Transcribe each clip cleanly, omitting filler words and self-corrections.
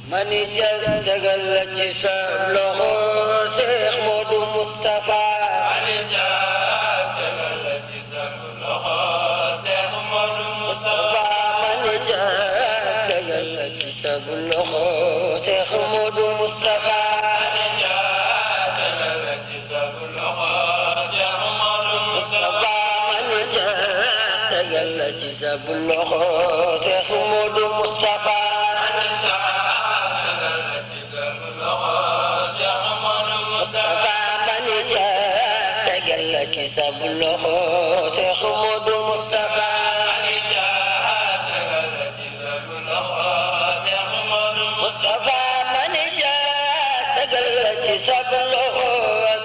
mani jas tegal la ci sa loxo Seex Moodu Mustafa mani jas tegal la ci sa loxo Seex Moodu Mustafa mani jas tegal la ci sa loxo Seex Moodu Mustafa mani jas tegal la ci sa loxo Seex Moodu Mustafa mani jas tegal la ci sa loxo Seex Moodu Mustafa kisab loxo Seex Moodu Mustafa mani ja tegal la ci sab loxo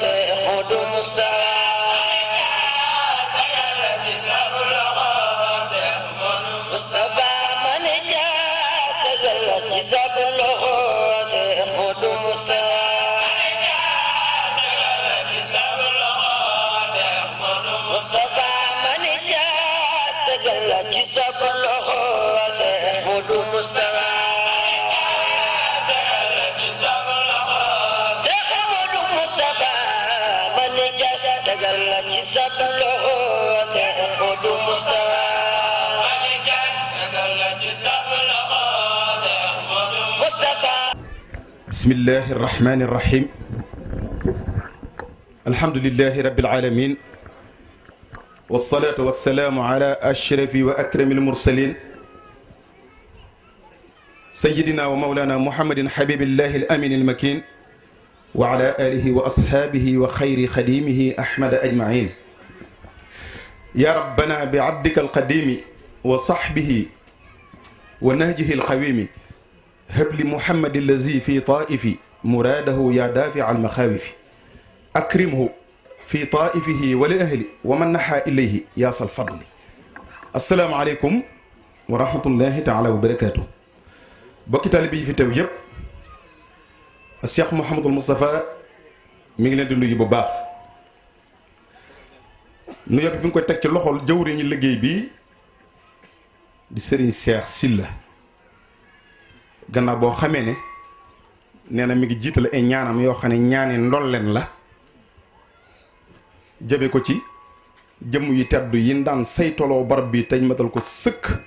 Seex Moodu Mustafa Mustafa mani ja tegal la ci sab loxo Seex Moodu Mustafa ci sab loxo Seex Moodu Mustafa Seex Moodu Mustafa man jas tegal la ci sab loxo Seex Moodu Mustafa bismillahi rahmani rahim alhamdulillahi rabbil alamin wasalaatu wasalaamu ala ashrafi wa akrami almursalin sayidina wa maulana muhammadin habibillahi alamin almakin wa ala alihi wa ashaabihi wa xayri xadimihi ahmada ajmain ya rabbana bi abdika alqadimi wa sahbihi wa nahjihi alqawimi habli muhammadi allazi fi taifi muraadahu ya daafica almaxaawifi akrimhu fi taifihi wa li ahli wa man naxa ilayhi yaasal fadli asalaamaaleykum wa rahmatullahi taala wa barakaatu bokki taalibe yi fi teew yëpp Cheikh Mouhamadul Moustapha mi ngi leen di nuyu bu baax nuyoo bi mi ngi koy teg ci loxol jëwriñu liggéey bi di Serigne Cheikh Sylla gannaaw boo xamee ne nee na mi ngi jiital ay ñaanam yoo xam ne ñaani ndolleen la jëme ko ci jëmm yi teddu yi daan saytoloo barab bi teñ matal ko sëkk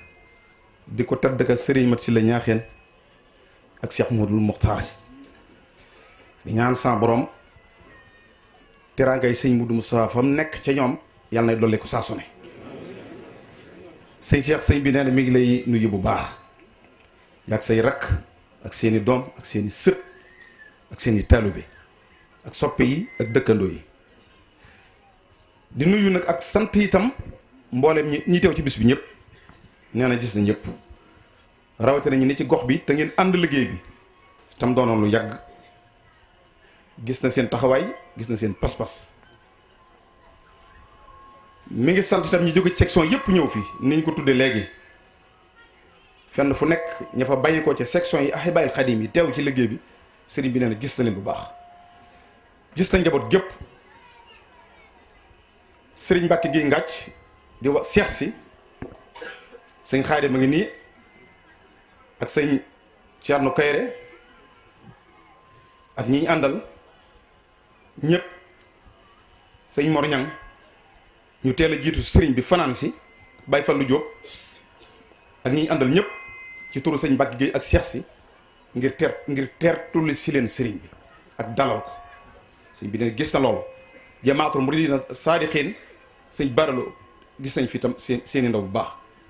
di ko tedd ka sëriñ Mat Sylla ñaaxeen ak Cheikh Modou Mokhtar di ñaan sa borom teraangay sëñ Modou Moustapha fa mu nekk ca ñoom yàlla na dolli ko saa su ne sëñ Cheikh sëñ bi nee na mi ngi lay nuyu bu baax yaag say rakk ak seeni doom ak seeni sët ak seeni taalibe ak soppe yi ak dëkkandoo yi di nuyu nag ak sant itam mboolem ñi teew ci bis bi ñëpp nee na gis na ñëpp rawatina ñi ne ci gox bi te ngeen ànd liggéey bi tam doonoon lu yàgg gis na seen taxawaay gis na seen pas-pas mi ngi sant itam ñi jóge ci section yëpp ñëw fi niñ ko tuddee léegi fenn fu nekk ña fa bàyyi ko ci section yi Ahibaahil Xadim yi teew ci liggéey bi sëriñ bi nee na gis na leen bu baax gis na njaboot gépp sëriñ Mbàkke gi ngàcc di wax seex si sëñ Xaadim a ngi nii ak sëñ Thierno Kayre ak ñi ñu àndal ñëpp sëñ Mor Ñang ñu teel a jiitu sëriñ bi fanaan si Baye Fallou Diop ak ñi ñu àndal ñëpp ci turu sëñ Mbàkke gi ak seex si ngir teertuli si leen sëriñ bi ak dalal ko sëñ bi ne gis na loolu jamaatul muridina saadiqin sëñ baralo gis nañ fi tam seeni ndaw bu baax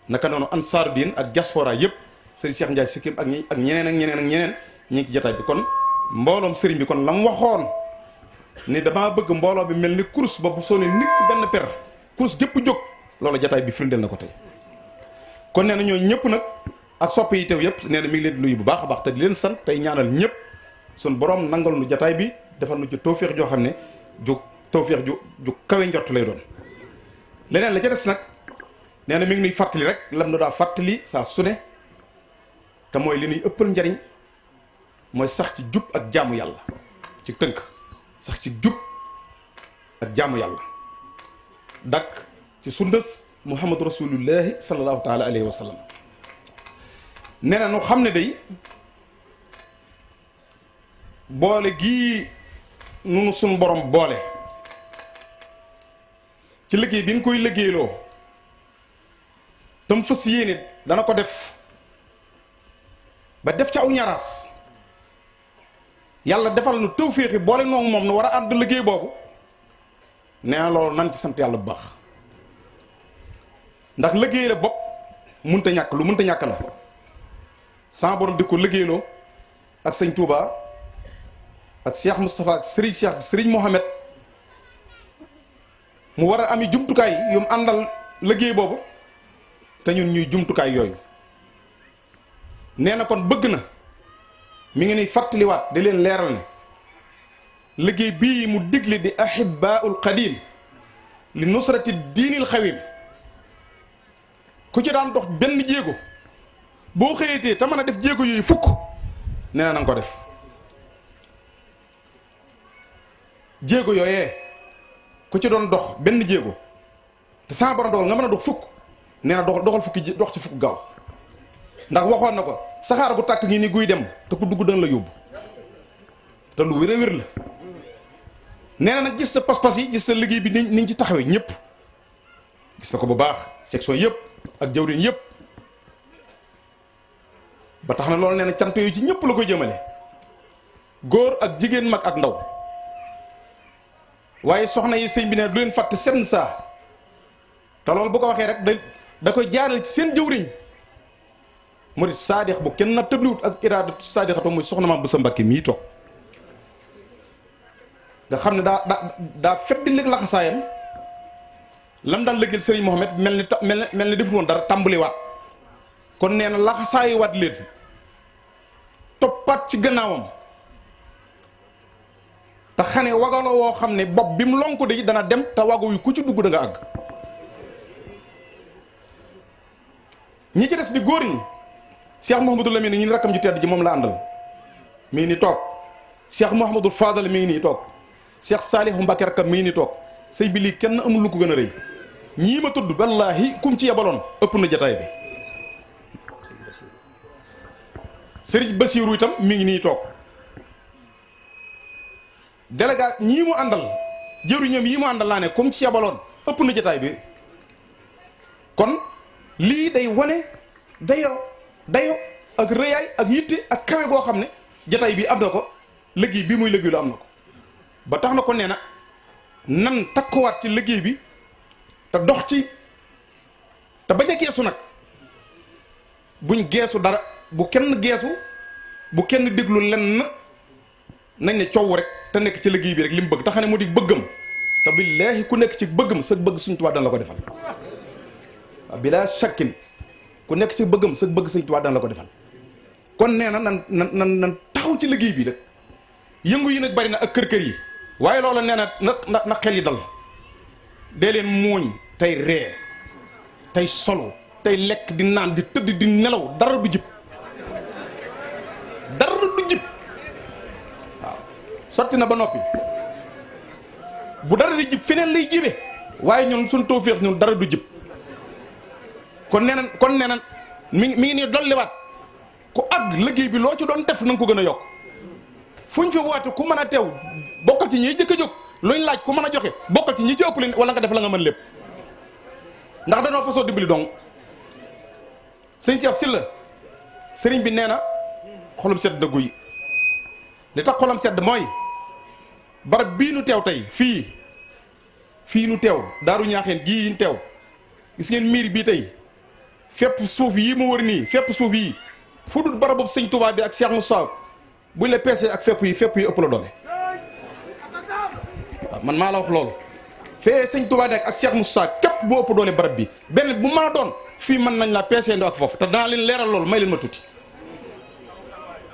naka noonu ansaaru diin ak diaspora yëpp sëriñ Cheikh Ndiaye Sikkim ak ñeneen ñu ngi ci jotaay bi kon mbooloom sëriñ bi kon la mu waxoon ni damaa bëgg mbooloo bi mel ni course ba bu soo ne nikk benn per course gépp jóg loolu jotaay bi firndeel na ko tey kon nee na ñooñu ñëpp nag ak soppe yi teew yëpp nee na mi ngi leen di nuyu bu baax a baax te di leen sant tey ñaanal ñëpp sun borom nangal nu jotaay bi defal nu ci tawféex joo xam ne ju tawféex ju kawe njort lay doon leneen la ca des nag nee na mi ngi nuy fàttali rek lam nu daa fàttali saa su ne te mooy li nuy ëppal njariñ mooy sax ci jub ak jaamu yàlla ci tënk sax ci jub ak jaamu yàlla dakk ci sundas muhammadu rasulullahi sallallahu taala alayhi wa sallam nee na nu xam ne day boole gii nunu suñ borom boole ci liggéey bi nga koy liggéeyloo tam fas yéene dana ko def ba def ca aw ñaraas yàlla defal nu tawféexi boole noonu moom nu war a ànd liggéey boobu nee na loolu nan ci sant yàlla bu baax ndax liggéey la bopp munta ñàkk lu munta ñàkk la sama borom di ko liggéeyloo ak sëñ Touba ak Cheikh Moustapha ak Serigne Mohamed mu war a ami jumtukaay yu mu àndal liggéey boobu te ñun ñuy jumtukaay yooyu nee na kon bëgg na mi ngi ni fàttaliwaat di leen leeral ne liggéey bii mu digle di ahibbaul qadim li nusrati diinil xawim ku ci daan dox benn jéego boo xëyatee te mën a def jéego yooyu fukk nee na nga ko def jéego yooyee ku ci doon dox benn jéego te sa borom dogal nga mën a dox fukk nee na doxal fukki dox ci fukk gaaw ndax waxoon na ko saxaar gu tàkk ngi ni guy dem te ku dugg dana la yóbbu te lu wér a wér la nee na nag gis sa pas-pas yi gis sa liggéey bi niñ ci taxawee ñëpp gis na ko bu baax section yëpp ak jawriñ yëpp ba tax na loolu nee na cant yooyu ci ñëpp la koy jëmale góor ak jigéen mag ak ndaw waaye soxna yi sëñ bi ne du leen fàtte senn saa te loolu bu ko waxee rek da koy jaaral ci seen jëwriñ murid saadix bu kenn na tëbliwut ak iraadatu saadixatu muy soxna maam bu sa Mbàkke mii toog nga xam ne daa feddi léeg laxasaayam lam daan lëggeel Serigne Mohamed mel ni deful woon dara tàmbaliwaat kon nee na laxasaayiwaat leen toppaat ci gannaawam te xane wagalo woo xam ne bopp bi mu lonku de dana dem te wago yu ku ci dugg da nga àgg ñi ci des di góor ñi Cheikh Mouhamadou Lamine ñi rakkam ji tedd ji moom la àndal mi ngi ni toog Cheikh Mouhamadou Fadal mi ngi nii toog Cheikh Salihu Mbacke rakkam mi ngi nii toog sëy bi lii kenn amul lu ko gën a rëy ñii ma tudd wallaahi kum ci yebaloon ëpp na jataay bi Serigne Bassirou itam mi ngi nii toog délégat ñii mu àndal jëruñam yii mu àndal laa ne kum ci yebaloon ëpp na jataay bi kon lii day wane dayo ak rëyaay ak yitte ak kawe goo xam ne jataay bi am na ko liggéey bi muy liggéey lu am na ko ba tax na ko nee na nan takkuwaat ci liggéey bi te dox ci te bañ a geesu nag buñ geesu dara bu kenn geesu bu kenn déglu lenn nañ ne coow rek te nekk ci liggéey bi rek li mu bëgg te xam ne mu di bëggam te billaahi ku nekk ci bëggam sa bëgg Sëñ Tuubaa dana la ko defal waaw bilaa shakkin ku nekk ci bëggam sa bëgg Sëñ Tuubaa dana la ko defal kon nee na nan taxaw ci liggéey bi rek yëngu yi nag bari na ak kër yi waaye loola nee na xel yi dal dee leen muuñ tey ree tey solo tey lekk di naan di tëdd di nelaw dara du jib waaw sotti na ba noppi bu dara di jib feneen lay jibe waaye ñun suñ tawfeex ñun dara du jib kon nee na mi ngi nii dolliwaat ku àgg liggéey bi loo ci doon def na nga ko gën a yokk fu ñu fi woote ku mën a teew bokkal ci ñiy jëkk a jóg luñ laaj ku mën a joxe bokkal ci ñi ci ëpp leen wala nga def la nga mën lépp ndax danoo fasoo dimbali donc sëñ Cheikh Sylla sëriñ bi nee na xolam sedd na guy li tax xolam sedd mooy barab bii nu teew tey fii nu teew daaru ñaaxeen gii ñu teew gis ngeen miir bii tey fépp suuf yii mu wër nii fépp suuf yii fu dul barabu sëñ Touba bi ak Cheikh Moussa buñ la peesee ak fépp yi ëpp la doole waaw man maa la wax loolu fee sëñ Touba nekk ak Cheikh Moussa képp bu ëpp doole barab bi benn bu mën a doon fii mën nañ la peesee ndo ak foofu te danaa leen leeral loolu may leen ma tuuti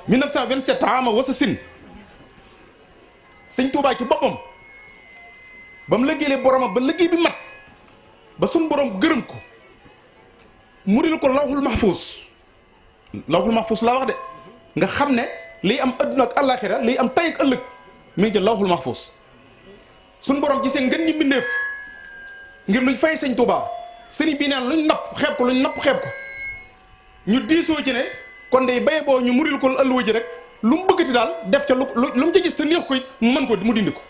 1927 ama wasa sin sëñ Touba ci boppam ba mu liggéeyee boromam ba liggéey bi mat ba suñ borom gërëm ko muril ko lawxul mahfuus laa wax de nga xam ne liy am adduna ak àllaaxira liy am tay ak ëllëg mi ngi ci lawxul mahfuus suñ borom gisee ngeen ñi mbindeef ngir luñ fay sëñ Touba sëriñ bi neen luñ napp xeeb ko ñu diisoo ci ne kon day bay boo ñu muril ko ëlluwa ji rek lu mu bëggati daal def ca lu mu ca gis te neex ko it mu mën ko mu dindi ko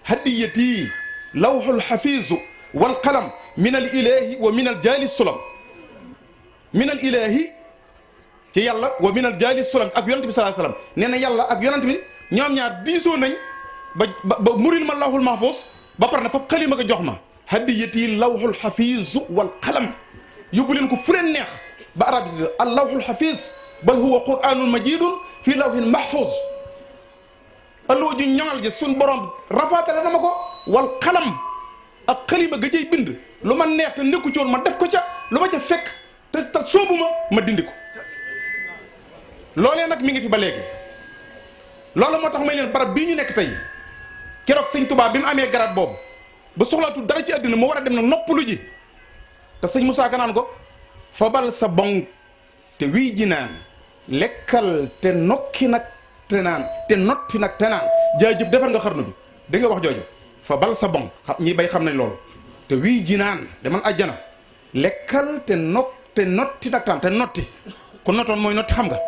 hadiyati lawhul hafiz wal qalam min al ilahi wa min al jaali sulam min al ilahi ci yàlla wa min al jaali sulam ak yonent bi sallallahu alayhi wasallam nee na yàlla ak yonent bi ñoom ñaar diisoo nañ ba muril ma lawhul mahfuz ba pare na fab xalima ko jox ma hadiyati lawhul hafiz wal qalam yóbbu leen ko fu leen neex ba arab yi al lawhul hafiz bal huwa qur'anun majidun fii lawhin mahfuz alluwa ju ñoŋal ji suñ borom rafaatale na ma ko wal xalam ak xalima ga cay bind lu ma neex te nekku ci woon ma def ko ca lu ma ca fekk te soobu ma dindi ko loolee nag mi ngi fi ba léegi loolu moo tax may leen barab bii ñu nekk tey keroog sëñ Tuubaa bi mu amee garaat boobu ba soxlaatu dara ci àddina mu war a dem nag noppalu ji te sëñ Moussa Ka naan ko fabal sa bon te wii ji naan lekkal te nokki nag te naan te notti nag te naan jaajëf defar nga xarnu bi da nga wax jooju fabal sa bon xam ñi bay xam nañ loolu te wii ji naan demal àjjana lekkal te notti nag taan te notti ku nottoon mooy notti xam nga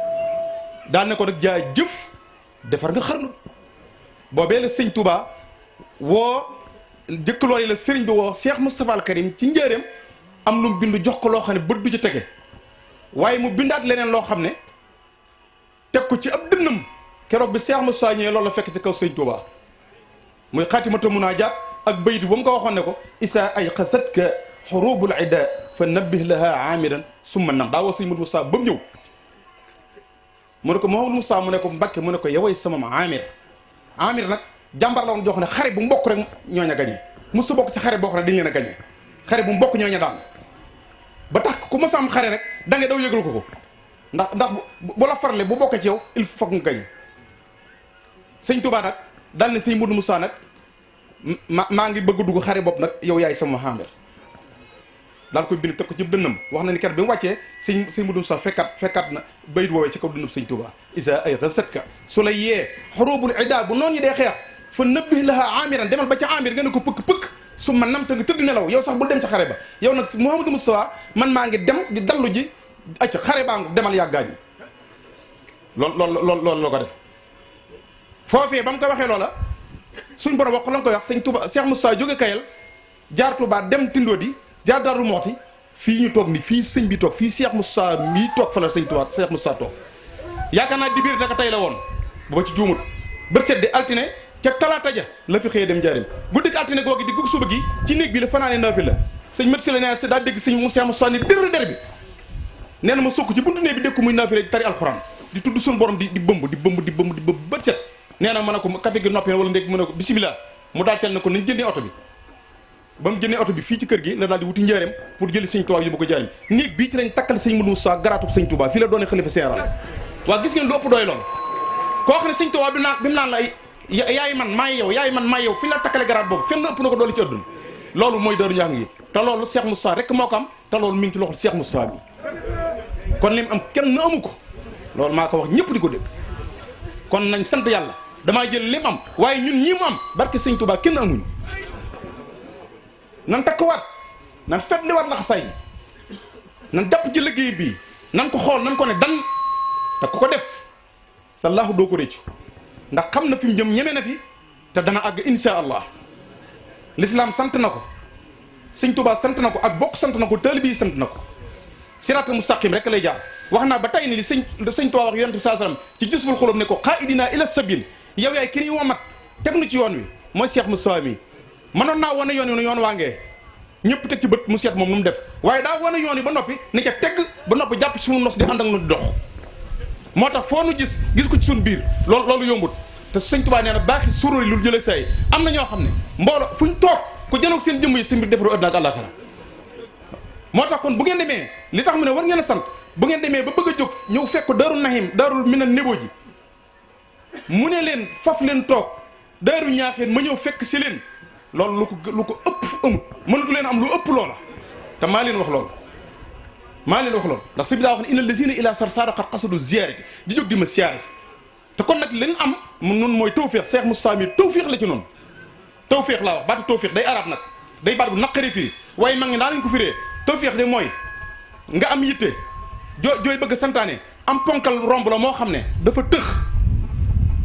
daan ne ko nag jaajëf defar nga xarnu boobee la sëñ Touba woo jëkk loolu la sëriñ bi woo Cheikh Moustapha al Karim ci njëreem am lu mu bind jox ko loo xam ne bët du ci tege waaye mu bindaat leneen loo xam ne teg ko ci ab dënnam keroog bi Cheikh Moustapha ñëwee loolu la fekk ci kaw sëñ Touba muy xaatimatu munaajaat ak bayit ba mu ko waxoon ne ko isa ay xasatka xurubul ida fa nabbih laha amiran summa nam daa woo sëñ Moudou Moussa ba mu ñëw mu ne ko Mouhamadou Moussa mu ne ko Mbacke mu ne ko yoway sama ma amir nag jàmbar la woon jox ne xare bu mbokk rek ñooña gañe musu bokk ci xare boo xam ne dañ leen a gañe xare bu mbokk ñooña daan ba tax ku ma am xare rek da nga daw yëgal ko ndax bu la farle bu bokkee ci yow il faut nga gañe sëñ Touba nag daal ne sëñ Moudou Moussa nag maa ngi bëgg dugg xare bopp nag yow yaay sama amir daal koy bind teg ko ci dënnam wax na ni ker bi mu wàccee sëñ Moudou Moussa fekkaat na bayit woowee ci kaw dënnam sëñ Touba isa ay xasatka su la yee xurubul ida bu noonu ñi dee xeex fa nëbbih laha amiran demal ba ca amir nga ne ko pëkk su ma nam te nga tëdd nelaw yow sax bul dem ca xare ba yow nag Mouhamadou Moustapha man maa ngi dem di dallu ji acca xare baa ngi demal yàggaañi loolu loo ko def foofee ba mu ko waxee loola suñ borom wax la nga koy wax sëñ Touba Cheikh Moustapha jóge Kayel jaar Touba dem Tindodi jaar Darou Mouhty fii ñu toog ni fii sëñ bi toog fii Cheikh Moustapha mii toog fa la sëñ Touba Cheikh Moustapha toog yaakaar naa dibir naka tey la woon bu ba ci juumut bët set di altine ca talaata ja la fi xëyee dem njaarim guddik altine googi di gug suba gi ci néeg bi la fanaane naafi la sëñ mat si la nee daa dégg sëñ Cheikh Moustapha ni der bi nee na ma sukk ci buntu néeg bi dégg ko muy naafi di tari alxuraan di tudd suñu borom di bëmb bët set nee na ma ne ko café gi noppi na wala ndéeg mu ne ko bisimilah mu daal teel na ko nañ jëndee oto bi ba mu jëndee oto bi fii ci kër gi la daal di wuti njaareem pour jëli sëñ Touba yóbbu ko njaareem néeg bii ci lañ takkal sëñ Moudou Moussa garaatub sëñ Touba fii la doone xalifa général waa gis ngeen lu ëpp doy lool koo xam ne sëñ Touba bi mu naan la yaay man maay yow fi la takkale garaat boobu fenn ëpp na ko doole ci àdduna loolu mooy Daaru Ñaax ngi te loolu Cheikh Moussa rek moo ko am te loolu mi ngi ci loxol Cheikh Moussa bi kon lim am kenn amu ko loolu maa ko wax ñëpp di ko dégg kon nañ sant yàlla damaa jël lim am waaye ñun ñii mu am barke sëñ Touba kenn amuñu nan takkuwaat nan fetliwaat laxasaay nan jàpp ci liggéey bii nan ko xool nan ko ne dan te ku ko def sa laahu doo ko réccu ndax xam na fi mu jëm ñeme na fi te dana àgg insha allah l'islam sant na ko sëñ Touba sant na ko ak bokk sant na ko taalibe yi sant na ko siraatal mustaqim rek lay jaar wax naa ba tey ni li sëñ Touba wax yonent bi saa sallam ci jisbul xulub ne ko qaa'idina ila sabil yow yaay ki ni womat teg nu ci yoon wi mooy Cheikh Moustapha mi mënoon naa wane yoon waangee ñëpp teg ci bët mu seet moom nu mu def waaye daa wane yoon yi ba noppi ni ca tegg ba noppi jàpp ci suñu nos di ànd ak nu di dox moo tax foo nu gis ko ci suñu biir loolu yombut te sëñ Touba nee na baaxi sururi lu jëlee say am na ñoo xam ne mbooloo fu ñu toog ku jënoog seen jëmm yi seen mbir defaru àddina ak àllaaxira moo tax kon bu ngeen demee li tax mu ne war ngeen a sant bu ngeen demee ba bëgg a jóg ñëw fekk ko Daaru Nahim daarul mina nebo ji mu ne leen faf leen toog Daaru Ñaaxeen ma ñëw fekk si leen loolu lu ko ëpp amut mënatu leen am lu ëpp loola te maa leen wax loolu ndax sëñ bi daa wax ne inna lazina ila sarsara qad qasadu ziyaarati di jóg di ma siyaare si te kon nag leen am nun mooy tawféex Cheikh Moustapha mi tawféex la ci noonu tawféex laa wax baatu tawféex day arab nag day baat bu naqari firi waaye mag ngi naa leen ko firee tawféex de mooy nga am yitte jooy bëgg santaane am ponkal romb la moo xam ne dafa tëx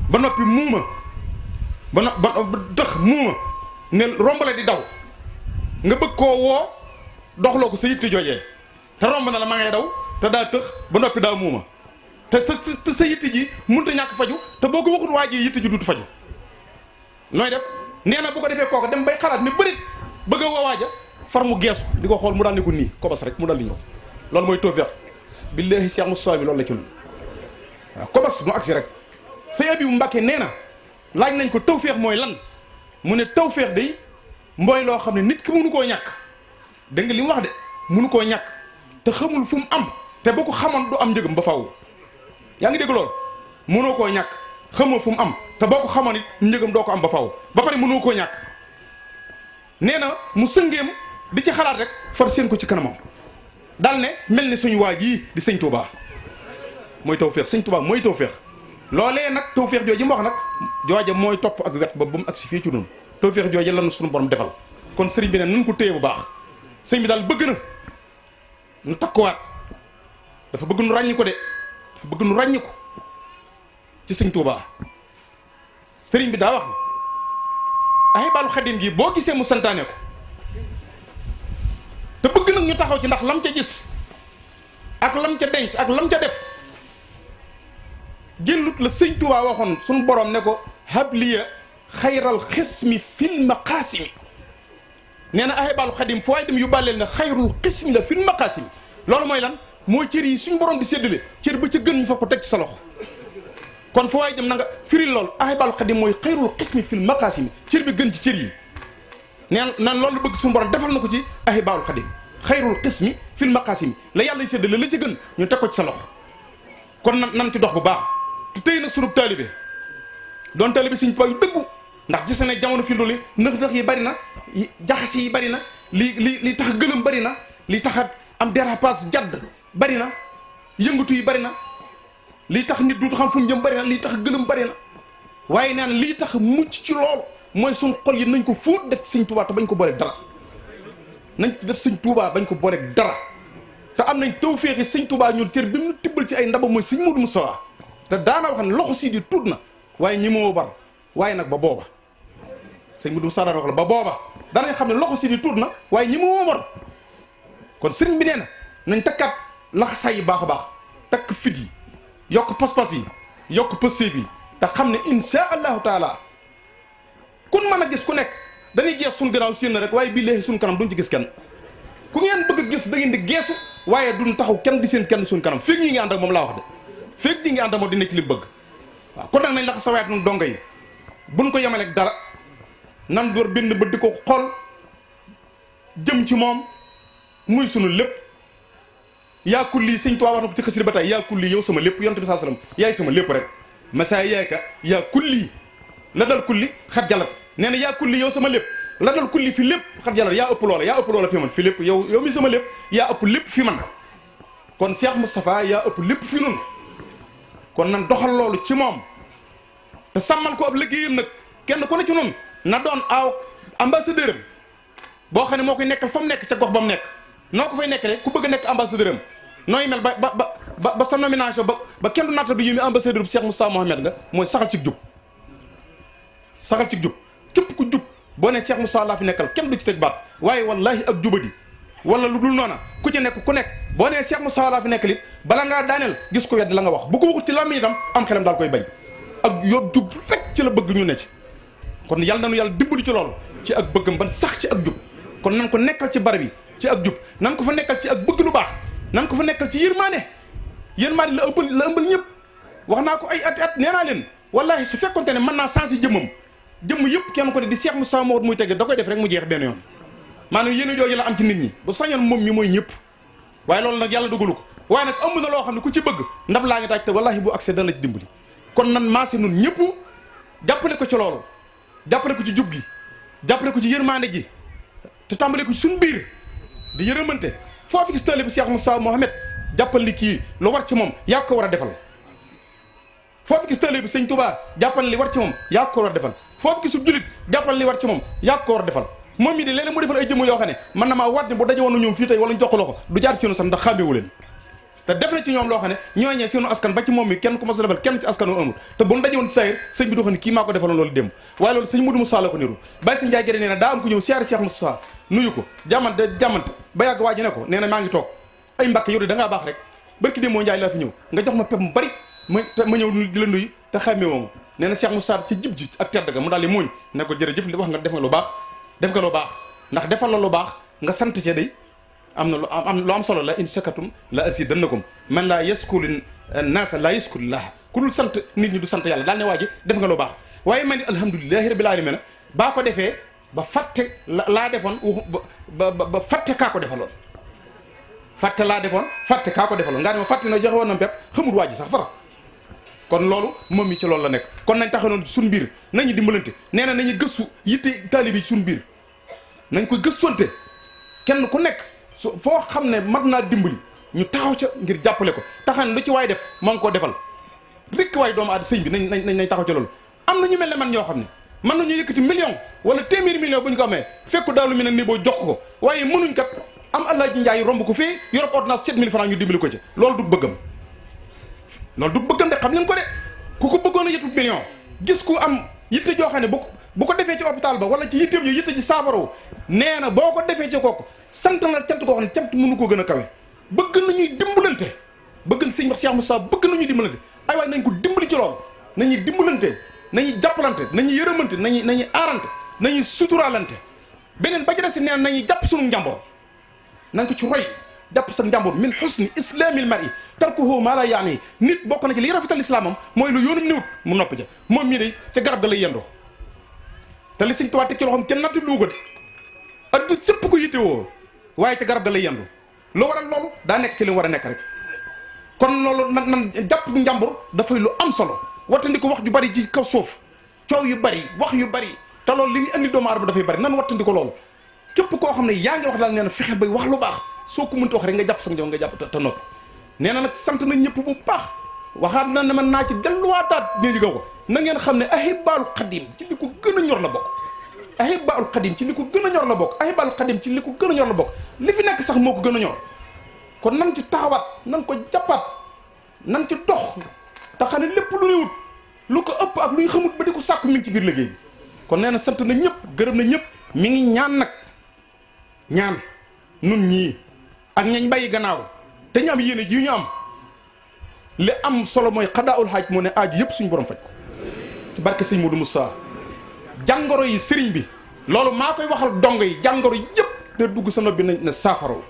ba noppi muuma ba tëx muuma ne romb la di daw nga bëgg koo woo doxloo ko sa yitte joojee te romb na la ma ngay daw te daa tëx ba noppi daa muuma te sa yitte ji mënut a ñàkk faju te boo ko waxut waa ji yitte ji duut faju nooy def nee na bu ko defee kooka dem bay xalaat ne bërit bëgg a woo waaja far mu geesu di ko xool mu daal ni ko nii kobas rek mu daal di ñëw loolu mooy tawfeex billaahi Cheikh Moustapha mi loolu la ci nun waaw kobas mu agsi rek sëñ Abibu Mbàkke nee na laaj nañ ko tawfeex mooy lan mu ne tawfeex day mooy loo xam ne nit ki mënu koo ñàkk dégg nga li mu wax de mënu koo ñàkk te xamul fu mu am te boo ko xamoon du am njëgam ba faaw yaa ngi dégg loolu mënoo koo ñàkk xamoo fu mu am te boo ko xamoon it njëgam doo ko am ba faaw ba pare mënoo koo ñàkk nee na mu sëngeem di ci xalaat rek far seen ko ci kanamam daal ne mel ni suñu waa jii di sëñ Touba mooy tawfeex sëñ Touba mooy tawfeex loolee nag tawfeex jooju mu wax nag jooja mooy topp ak wet ba mu agsi fii ci noonu tawfeex jooju lan suñu borom defal kon sëriñ bi ne nañ ko téye bu baax sëñ bi daal bëgg na nu takkuwaat dafa bëgg nu ràññi ko de dafa bëgg nu ràññi ko ci sëñ Touba sëriñ bi daa wax ne Ahibahil Khadim gi boo gisee mu santaane ko te bëgg nag ñu taxaw ci ndax lam ca gis ak lam ca denc ak lam ca def génnut la sëñ Touba waxoon suñu borom ne ko habliya xayral xismi fil maqaasimi nee na Ahibahil Khadim fu waay dem yóbbaaleel ne xayrul xismi la fil maqaasimi loolu mooy lan mooy cër yi suñu borom di séddale cër ba ca gën ñu fa ko teg ci sa loxo kon fu waay dem na nga firil loolu Ahibahil Khadim mooy xayrul xismi fil maqaasimi cër bi gën ci cër yi neen nan loolu bëgg suñu borom defal na ko ci Ahibahil Khadim xayrul xismi fil maqaasimi la yàlla séddale la ci gën ñu teg ko ci sa loxo kon nan ci dox bu baax te tey nag sunu taalibe doon taalibe Sëñ Tuubaa yu dëggu ndax gis na ne jamono fi ndoli nëx-nëx yi bari na jaxase yi bari na li tax gëlëm bari na li tax am dérapage jadd bari na yëngatu yi bari na lii tax nit duutu xam fu mu jëm bari na lii tax gëlëm bari na waaye naan lii tax mucc ci loolu mooy suñ xol yi nañ ko fóot def ci Sëñ Tuubaa te bañ ko booleeg dara nañ ci def Sëñ Tuubaa bañ ko booleeg dara te am nañ tawféexi Sëñ Tuubaa ñun cër bi mu tibbal ci ay ndaba mooy Sëñ Moodu Mustafaa te daana wax ne loxo sii di tuut na waaye ñi moo bar waaye nag ba booba Sëñ Moodu Mustafaa wax la ba booba danañ xam ne loxo sii di tuut na waaye ñi moo bar kon sëriñ bi nee na nañ takkaat laxasaay yi baax a baax takk fit yi yokk pas-pas yi yokk pësséef yi te xam ne insha allahu taala kun mën a gis ku nekk dañuy gees suñ gannaaw séen na rek waaye bii léegi suñ kanam duñ ci gis kenn ku ngeen bëgg a gis da ngeen di geesu waaye duñ taxaw kenn di seen kenn suñ kanam féeg ñi ngi ànd ak moom laa wax de féeg ñi ngi ànd ak moom dina ci li mu bëgg waaw kon nag nañ laxa sa waayat nun dongo yi buñ ko yemaleeg dara nan door bind ba di ko xool jëm ci moom muy sunu lépp yaa kulli Sëñ Tuubaa wax na ko ci xasida ba tey yaa kulli yow sama lépp yonent bi saa sallam yaay sama lépp rek masaa yaayka yaa kulli la dal kulli xat jalat nee na yaa kulli yow sama lépp la dal kulli fi lépp xat jalat yaa ëpp loola fi man fi lépp yow mi sama lépp yaa ëpp lépp fi man kon Cheikh Moustapha yaa ëpp lépp fi nun kon nan doxal loolu ci moom te sàmmal ko ab liggéeyam nag kenn ku ne ci nun na doon aw ambassadeur am boo xam ne moo koy nekkal fa mu nekk ca gox ba mu nekk noo ko fay nekk rek ku bëgg a nekk ambassadeur am nooy mel ba sa nomination ba kenn du naata du yémi ambassadeur bu Cheikh Moustapha Mohamed nga mooy saxal ci jub saxal ci jub képp ku jub boo ne Cheikh Moustapha laa fi nekkal kenn du ci teg baat waaye wallahi ak jubadi wala lu dul noona ku ci nekk ku nekk boo nee Cheikh Moustapha laa fi nekkal it bala ngaa daaneel gis ko wedd la nga wax bu ko waxut ci làmmiñ itam am xelam daal koy bañ ak yob jub rek ci la bëgg ñu ne ci kon yàlla nañu yàlla dimbali ci loolu ci ak bëggam ban sax ci ak jub kon nan ko nekkal ci barab yi ci ak jub nan ko fa nekkal ci ak bëgg lu baax nan ko fa nekkal ci yërmaane la ëmbal ñëpp wax naa ko ay at nee naa leen wallahi su fekkonte ne mën naa sens yi jëmm yëpp kenn ko ne di Cheikh Moustapha Mawud muy tege da koy def rek mu jeex benn yoon maanaam yéen jooju la am ci nit ñi bu sañoon moom mi mooy ñëpp waaye loolu nag yàlla dugalu ko waaye nag ëmb na loo xam ne ku ci bëgg ndab laa ngi daaj te wallahi bu accès dana la ci dimbali kon nan maase nun ñëpp jàppale ko ci loolu jàppale ko ci jub gi jàppale ko ci yërmaande ji te tàmbale ko ci suñu biir di yërëmante foofu gis taalibe bi Cheikh Moustapha Mohamed jàppal ni kii lu war ci moom yaa ko war a defal foofu gis taalibe bi Sëñ Touba jàppal li war ci moom yaa ko war a defal foofu gis sub julit jàppal li war ci moom yaa ko war a defal moom mii de léeg-léeg mu defal ay jëmm yoo xam ne man na maa waat ne bu daje woon na ñoom fii tey wala ñu jox ko loxo du jaar seenu sax ndax xàmmeewu leen te def na ci ñoom loo xam ne ñooñee seenu askan ba ci moom mi kenn ku ma sa defal kenn ci askan wu amul te bu ñu daje woon ci sayir sëñ bi du xam ne kii maa ko defaloon loolu démb waaye loolu sëñ Modou Moussa la ko niru Baye Sëñ Ndiaye Guèye nee na daa am ku ñëw siyaare Cheikh Moustapha nuyu ko jàmmante ba yàgg waa ji ne ko nee na maa ngi toog ay mbàkke yow de da ngaa baax rek barki démb moo Njaay laa fi ñëw nga jox ma pep mu bari ma ñëw di la nuyu te xàmmee woo ma nee na Cheikh Moustapha ci jib ji ak tedd ga mu daal di muuñ ne ko jërëjëf li wax nga def nga lu baax def nga lu baax ndax defal la lu baax nga sant ci day am na lu am solo la in shakatum la azidannakum man laa yaskuru naasa laa yaskurullah ku dul sant nit ñi du sant yàlla daal ne waa ji def nga lu baax waaye man ni alhamdulilahi rabbil alamin baa ko defee ba fàtte laa defoon ba fàtte kaa ko defaloon fàtte laa defoon fàtte kaa ko defaloon nga ne ma fàtte na joxe woon na pepp xamul waa ji sax fara kon loolu moom mi ci loolu la nekk kon nañ taxanoon suñ biir nañu dimbalante nee na nañu gëstu yitte taalibe yi suñ biir nañ ko gëstonte kenn ku nekk su foo xam ne mat naa dimbali ñu taxaw ca ngir jàppale ko taxan lu ci waay def moo ngi koo defal rek waay doomu aada sëñ bi nañ taxaw ca loolu am na ñu mel ne man ñoo xam ne mën nañu yëkkati million wala téeméeri million bu ñu ko amee fekku daalu mi ne nii boo jox ko waaye mënuñ kat am Alaaji Njaay romb ko fii Europe ordonnance 7000 francs ñu dimbali ko ci loolu du bëggam de xam leen ko de ku ko bëggoon a yëtut million gis ku am yitte joo xam ne bu ko defee ci hôpital ba wala ci yitteem yi yitte ci saafarawu nee na boo ko defee ci kooku sant na cant koo xam ne cant mënu koo gën a kawe bëgg nañuy dimbalante bëgg na sëñ wax Cheikh Moussa bëgg nañuy dimbalante ay waay nañ ko dimbali ci loolu nañuy dimbalante nañuy jàppalante nañuy yërëmante nañuy aarante nañuy suturaalante beneen ba ci des si nee na nañuy jàpp sunu njàmbur nañ ko ci roy jàpp sa njàmbur min husni islamil mar'i tarkuhu ma la yaani nit bokk na ci liy rafetal islaamam mooy lu yoonum niwut mu noppi ca moom mii de ca garab ga lay yendoo te li Sëñ Tuubaa teg ci loxoom kenn natti luuga de addu sëpp ko yitte woo waaye ca garab ga lay yendu lu waral loolu daa nekk ci li mu war a nekk rek kon loolu nan jàpp njàmbur dafay lu am solo wattandi ko wax ju bari ci kaw suuf coow yu bari wax yu bari te loolu li muy andi doomu aadama dafay bari nan wattandi ko loolu képp koo xam ne yaa ngi wax daal nee na fexe bay wax lu baax soo ko mënta wax rek nga jàpp sa njëw nga jàpp te noppi nee na nag sant na ñëpp bu baax waxaat na ne man naa ci delluwaataat nee ko na ngeen xam ne ahibaalu xadim ci li ko gën a ñor la bokk ahibaalu xadim ci li ko gën a ñor la bokk ahibaalu xadim ci li ko gën a ñor la bokk li fi nekk sax moo ko gën a ñor kon nan ci taxawaat nan ko jàppaat nan ci dox te xam ne lépp lu ñuy wut lu ko ëpp ak lu ñu xamut ba di ko sàkku mi ngi ci biir liggéey bi kon nee na sant na ñëpp gërëm na ñëpp mi ngi ñaan nag ñaan nun ñii ak ñañ bàyyi gannaaw te ñu am yéene ji ñu am li am solo mooy xadaawul xaaj moo ne aaju yëpp suñu borom faj ko ci barke sëñ Modou Moussa jàngoro yi sëriñ bi loolu maa koy waxal dongo yi jàngoro yëpp da dugg sa nopp bi na saafaraw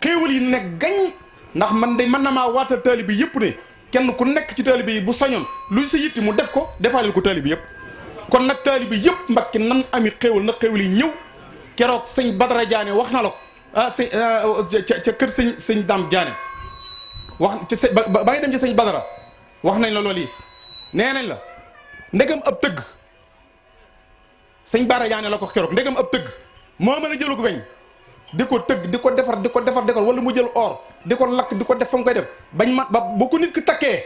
xéewal yi ne gañ ndax man de mën na maa waatal taalibe yëpp ne kenn ku nekk ci taalibe yi bu sañoon luy sa yitti mu def ko defaaleel ko taalibe yëpp kon nag taalibe yëpp Mbàkke nan ami xéewal na xéewal yi ñëw keroog sëñ Badara Diané wax na la ko ca kër sëñ Dame Diané wax ca ba ngay dem ci sëñ Badara wax nañ la loolu yi nee nañ la ndegam ab tëgg sëñ Badara Diané la ko keroog ndegam ab tëgg moo mën a jëlu ko weñ di ko tëgg di ko defar wala mu jël or di ko lakk di ko def fa mu koy def bañ ma ba bu ko nit ki takkee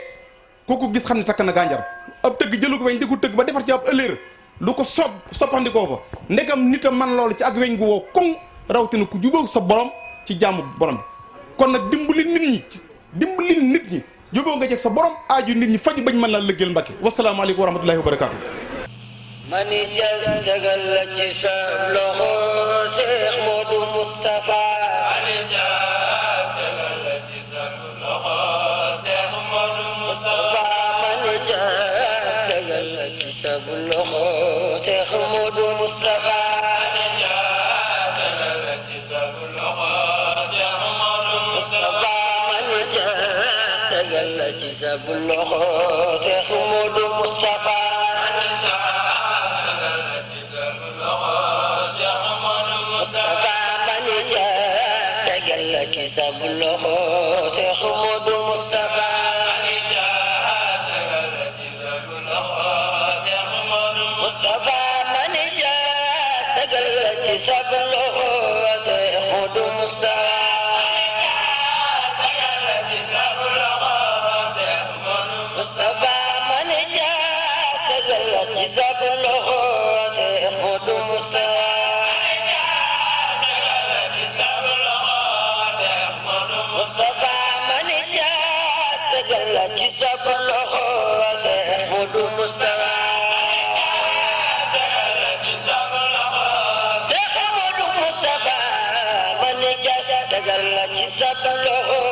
kooku gis xam ne takk na gànjar ab tëgg jëlu ko weñ di ko tëgg ba defar ci ab ëllëer lu ko soppandikoo fa ndegam nit a man loolu ci ak weñ gu woo koŋ rawatina ku jubóog sa borom ci jaamu borom bi kon nag dimbali nit ñi jubóo nga jeg sa borom aaju nit ñi faju bañ mën laa lëggeel Mbàkke wasalaamaaleykum wa rahmatullahi wa barakaatu. mani jas tegal la ci sa loxo Seex Moodu Mustafa mani jas tegal la ci sa loxo Seex Moodu Mustafa mani jas tegal la ci sa loxo Seex Moodu Mustafa mani jas tegal la ci sa loxo Seex Moodu Mustafa mani jas tegal la ci sa loxo Seex Moodu Mustafa kisab loxo Seex Moodu Mustafa Mustafa mani ja tegal la ci sab loxo Seex Moodu Mustafa Mustafa mani ja tegal la ci sab loxo Seex Moodu Mustafa Mustafa tegal la ci sab loxo